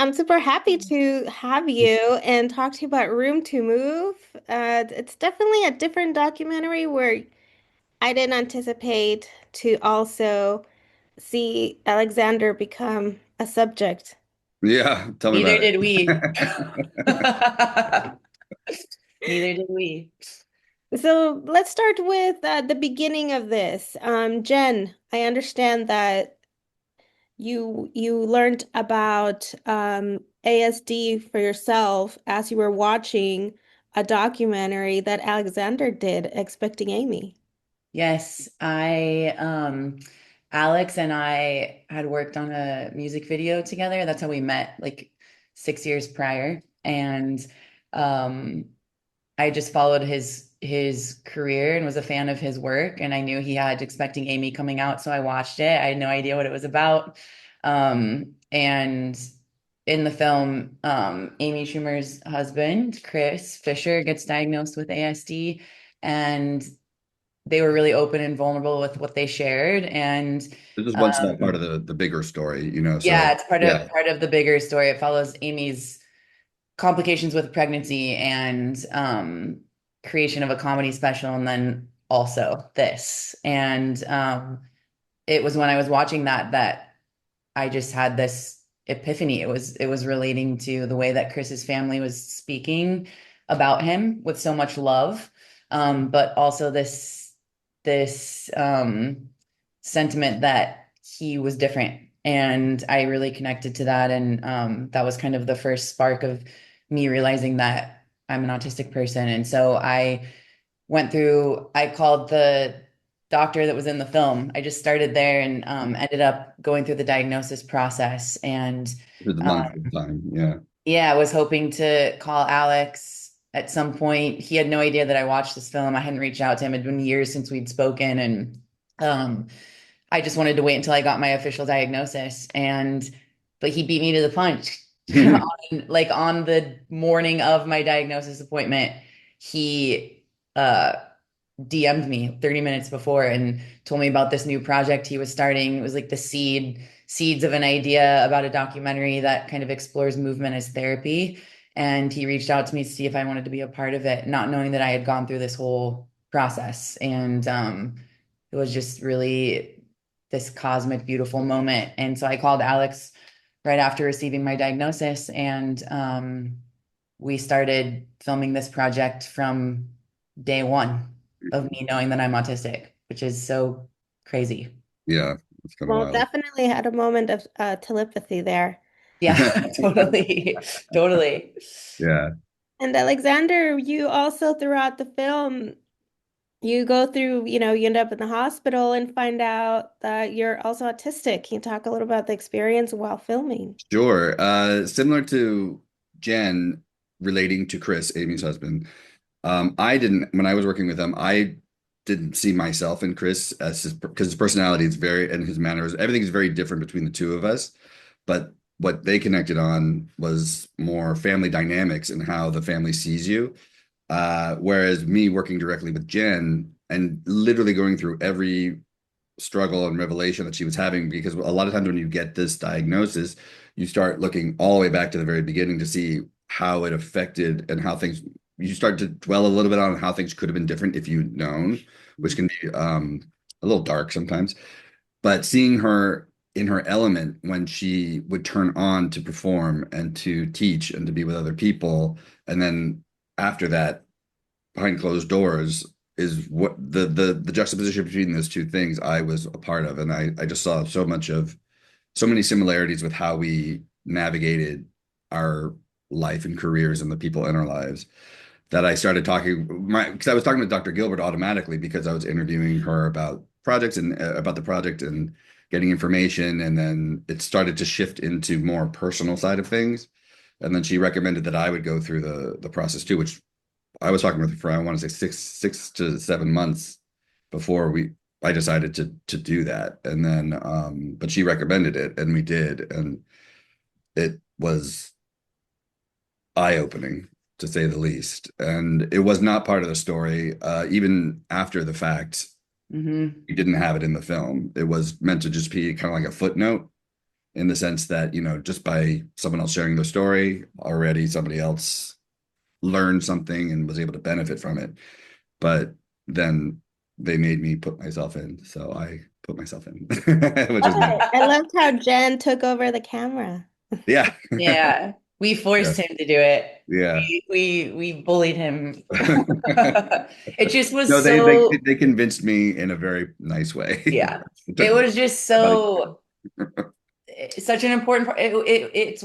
I'm super happy to have you and talk to you about Room to Move. It's definitely a different documentary where I didn't anticipate to also see Alexander become a subject. Yeah, tell me Neither about did we. it. Neither did we. So let's start with the beginning of this. Jen, I understand that you learned about ASD for yourself as you were watching a documentary that Alexander did, Expecting Amy. Yes, Alex and I had worked on a music video together. That's how we met, like 6 years prior. And um I just followed his career and was a fan of his work. And I knew he had Expecting Amy coming out, so I watched it. I had no idea what it was about. And in the film, Amy Schumer's husband, Chris Fischer, gets diagnosed with ASD, and they were really open and vulnerable with what they shared. And This is one small part um, of the bigger story, you know. yeah, So it's part yeah, of part of the bigger story. It follows Amy's complications with pregnancy and creation of a comedy special, and then also this. And it was when I was watching that I just had this epiphany. It was relating to the way that Chris's family was speaking about him with so much love, but also this sentiment that he was different. And I really connected to that. And that was kind of the first spark of me realizing that I'm an autistic person. And so I called the doctor that was in the film. I just started there and ended up going through the diagnosis process. And this is the um, length of time. Yeah. yeah, I was hoping to call Alex at some point. He had no idea that I watched this film. I hadn't reached out to him. It had been years since we'd spoken. And um, I just wanted to wait until I got my official diagnosis. But he beat me to the punch. On the morning of my diagnosis appointment, he uh DM'd me 30 minutes before and told me about this new project he was starting. It was like the seeds of an idea about a documentary that kind of explores movement as therapy. And he reached out to me to see if I wanted to be a part of it, not knowing that I had gone through this whole process. And it was just really this cosmic, beautiful moment. And so I called Alex right after receiving my diagnosis, and we started filming this project from day one of me knowing that I'm autistic, which is so crazy. Yeah, it's kind of Well, wild. definitely had a moment of telepathy there. Yeah, totally. Totally. Yeah, And Alexander, you also throughout the film, you go through, you end up in the hospital and find out that you're also autistic. Can you talk a little about the experience while filming? sure. Similar to Jen relating to Chris, Amy's husband. I didn't when I was working with him, I didn't see myself in Chris as his because his personality is very and his manners, everything is very different between the two of us. But what they connected on was more family dynamics and how the family sees you. Whereas me working directly with Jen and literally going through every struggle and revelation that she was having, because a lot of times when you get this diagnosis, you start looking all the way back to the very beginning to see how it affected and how things, you start to dwell a little bit on how things could have been different if you'd known, which can be a little dark sometimes. But seeing her in her element when she would turn on to perform and to teach and to be with other people, and then after that, behind closed doors, is what the juxtaposition between those two things I was a part of. And I just saw so many similarities with how we navigated our life and careers and the people in our lives that I started because I was talking to Dr. Gilbert automatically because I was interviewing her about projects and about the project and getting information. And then it started to shift into more personal side of things. And then she recommended that I would go through the process too, which I was talking with her for I want to say 6 to 7 months before I decided to do that. And then but she recommended it and we did, and it was eye-opening to say the least. And it was not part of the story. Even after the fact, Hmm. we didn't have it in the film. It was meant to just be kind of like a footnote. in the sense that, just by someone else sharing their story, already somebody else learned something and was able to benefit from it. But then they made me put myself in, so I put myself in, which was Love nice. it. I loved how Jen took over the camera. Yeah. Yeah, we forced Yes. him to do it. Yeah. We bullied him. It just No, was they, they so, they convinced me in a very nice way. yeah. It It took was just about a so such an important part. It's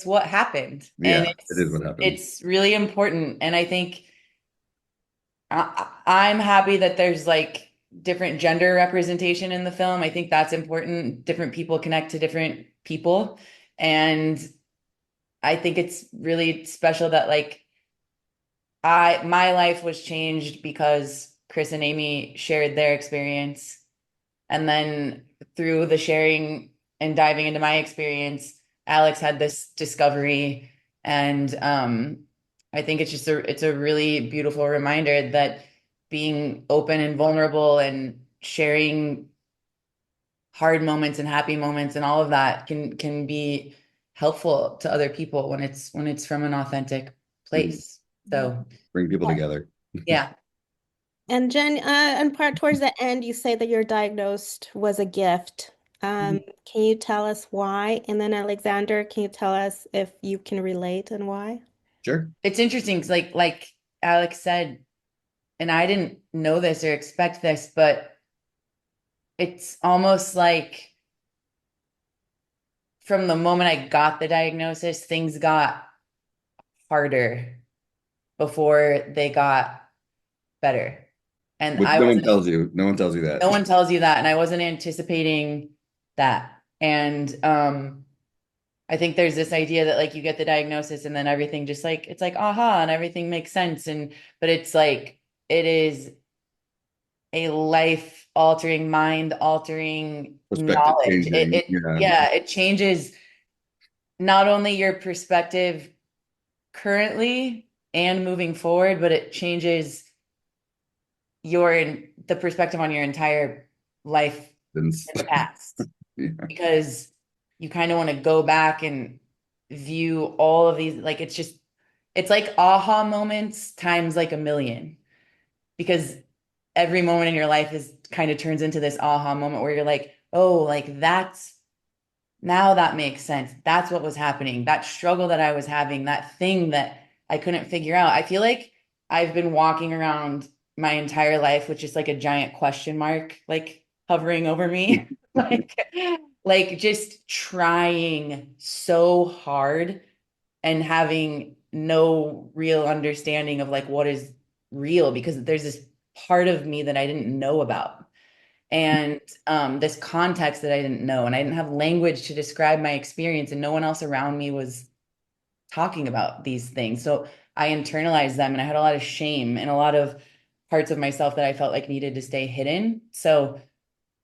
what happened, and yeah, it is what happened. it's really important. And I think I'm happy that there's like different gender representation in the film. I think that's important. Different people connect to different people, and I think it's really special that like my life was changed because Chris and Amy shared their experience. And then through the sharing and diving into my experience, Alex had this discovery. And I think it's a really beautiful reminder that being open and vulnerable and sharing hard moments and happy moments and all of that can be helpful to other people when it's from an authentic Mhm. place. So Bring people together. yeah. And Jen, and part towards the end, you say that your diagnosed was a gift. Can you tell us why? And then Alexander, can you tell us if you can relate and why? Sure. It's interesting because like Alex said, and I didn't know this or expect this, but it's almost like from the moment I got the diagnosis, things got harder before they got better. And Which I no one wasn't, tells you. No one tells you that. no one tells you that, and I wasn't anticipating that. And I think there's this idea that like you get the diagnosis and then everything just like it's like aha and everything makes sense. And but it's like it is a life altering, mind altering Perspective knowledge. changing. Yeah. Yeah, it changes not only your perspective currently and moving forward, but it changes the perspective on your entire life Since- in the past yeah. because you kind of want to go back and view all of these like it's like aha moments times like a million because every moment in your life is kind of turns into this aha moment where you're like, oh, like that's now that makes sense. That's what was happening. That struggle that I was having, that thing that I couldn't figure out. I feel like I've been walking around my entire life with just like a giant question mark, like hovering over me. like, like just trying so hard and having no real understanding of like what is real because there's this part of me that I didn't know about and this context that I didn't know and I didn't have language to describe my experience and no one else around me was talking about these things so I internalized them and I had a lot of shame and a lot of parts of myself that I felt like needed to stay hidden so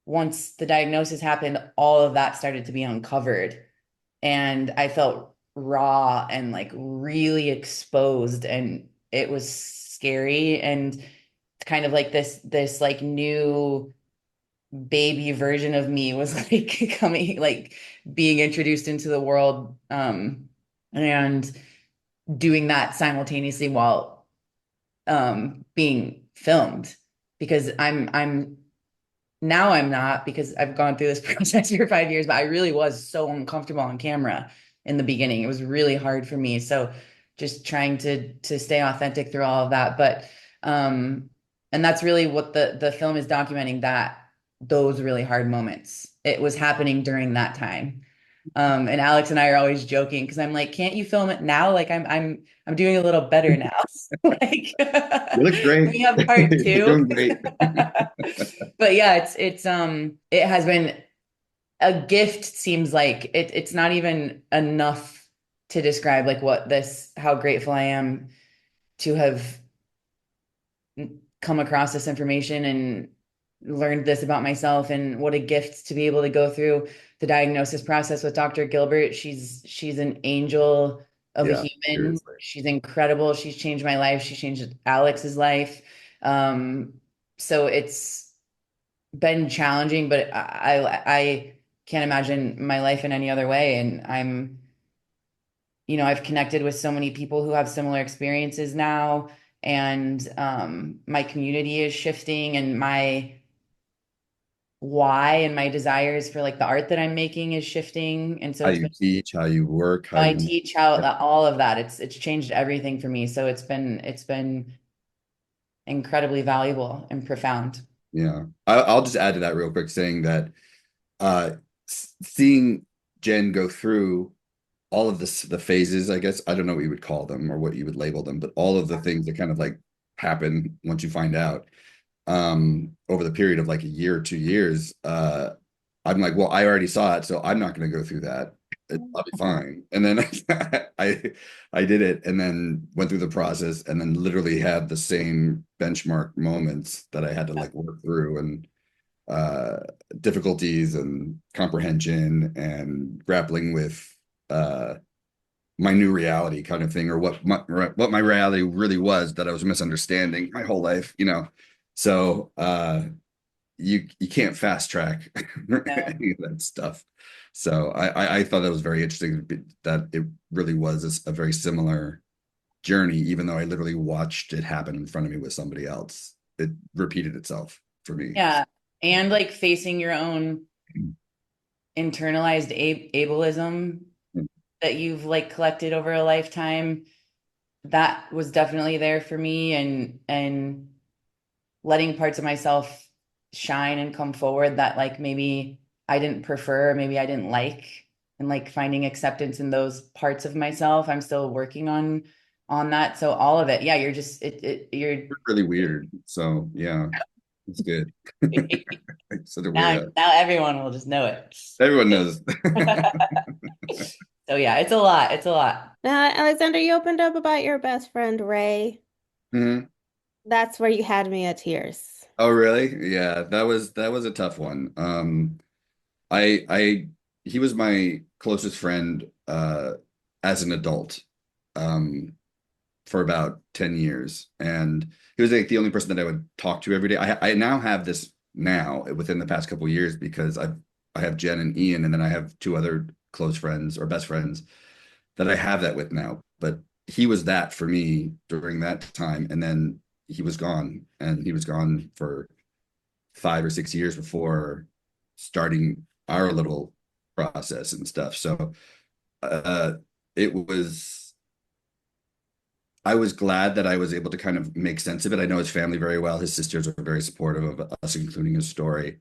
once the diagnosis happened all of that started to be uncovered and I felt raw and like really exposed and it was scary and kind of like this like new baby version of me was like coming like being introduced into the world and doing that simultaneously while being filmed because I'm now I'm not because I've gone through this process for 5 years, but I really was so uncomfortable on camera in the beginning. It was really hard for me. So just trying to stay authentic through all of that. But and that's really what the film is documenting that those really hard moments. It was happening during that time. And Alex and I are always joking because I'm like, can't you film it now? Like I'm doing a little better now. like You look great. we have part You're two. doing great. But yeah, it's it has been a gift seems like it's not even enough to describe like what this how grateful I am to have come across this information and learned this about myself and what a gift to be able to go through the diagnosis process with Dr. Gilbert. She's an angel of a Yeah, human. seriously. She's incredible. She's changed my life. She changed Alex's life. Um, so it's been challenging, but I can't imagine my life in any other way. And I've connected with so many people who have similar experiences now, and my community is shifting, and my why and my desires for like the art that I'm making is shifting. And so How it's you been teach, how you work, how how I you, teach, how all of that. It's changed everything for me. So it's been incredibly valuable and profound. yeah. I'll just add to that real quick, saying that uh seeing Jen go through all of the phases, I guess, I don't know what you would call them or what you would label them, but all of the things that kind of like happen once you find out over the period of like a year or 2 years, I'm like, well, I already saw it, so I'm not going to go through that. I'll be fine. And then I I did it and then went through the process and then literally had the same benchmark moments that I had to like work through, and uh difficulties and comprehension and grappling with uh my new reality kind of thing, or what my reality really was that I was misunderstanding my whole life, you know. So you can't fast track No. any of that stuff. So I thought that was very interesting that it really was a very similar journey, even though I literally watched it happen in front of me with somebody else. It repeated itself for me. Yeah. And like facing your own internalized ableism that you've like collected over a lifetime, that was definitely there for me, and letting parts of myself shine and come forward that like maybe I didn't prefer, maybe I didn't like, and like finding acceptance in those parts of myself. I'm still working on that. So all of it, yeah, you're just you're Really weird. So yeah, it's good. So the way now everyone will just know it. everyone knows. So yeah, it's a lot. It's a lot. Now, Alexander, you opened up about your best friend Ray. Mhm. That's where you had me at tears. Oh, really? Yeah, that was a tough one. I he was my closest friend as an adult for about 10 years, and he was like the only person that I would talk to every day. I now have this now within the past couple of years because I have Jen and Ian, and then I have two other close friends or best friends that I have that with now. But he was that for me during that time, and then he was gone, and he was gone for 5 or 6 years before starting our little process and stuff. So uh, it was, I was glad that I was able to kind of make sense of it. I know his family very well. His sisters are very supportive of us, including his story.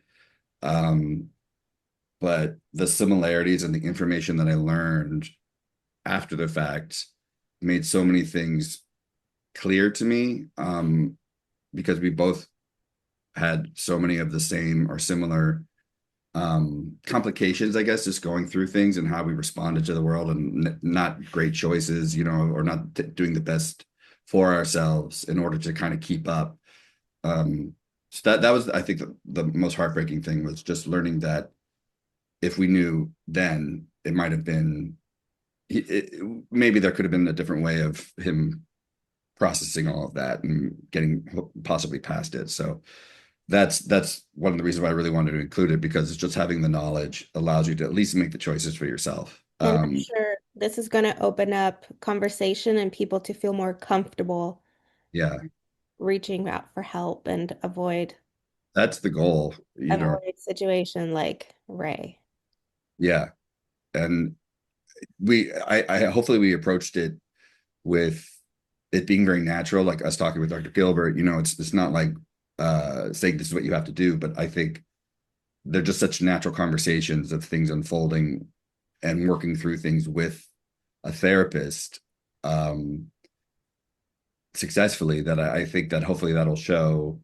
Um, but the similarities and the information that I learned after the fact made so many things clear to me, because we both had so many of the same or similar complications, I guess, just going through things and how we responded to the world, and not great choices, you know, or not doing the best for ourselves in order to kind of keep up. So that was, I think, the most heartbreaking thing was just learning that if we knew then, it might have been maybe there could have been a different way of him processing all of that and getting possibly past it. So that's one of the reasons why I really wanted to include it, because it's just having the knowledge allows you to at least make the choices for yourself. And I'm sure this is going to open up conversation and people to feel more comfortable Yeah, reaching out for help and that's the goal, you know. avoid situation like Ray. Yeah, and I hopefully we approached it with it being very natural, like us talking with Dr. Gilbert. You know, it's not like saying this is what you have to do, but I think they're just such natural conversations of things unfolding and working through things with a therapist successfully, that I think that hopefully that'll show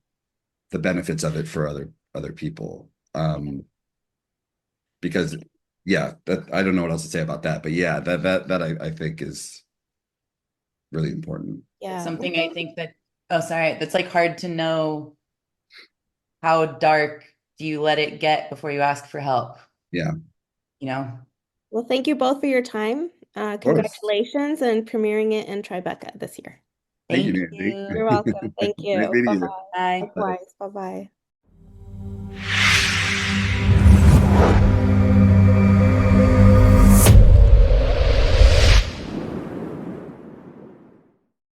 the benefits of it for other people. Because yeah, that I don't know what else to say about that, but yeah, that I think is really important. It's Yeah. something I think that, oh, sorry, that's like hard to know how dark do you let it get before you ask for help, Yeah, of you know? Well, thank you both for your time. course. Congratulations on premiering it in Tribeca this year. Thank you, Thank Nancy. you. You're welcome. Thank Nice you. meeting you. Bye-bye. Bye. Bye. Likewise. Bye-bye.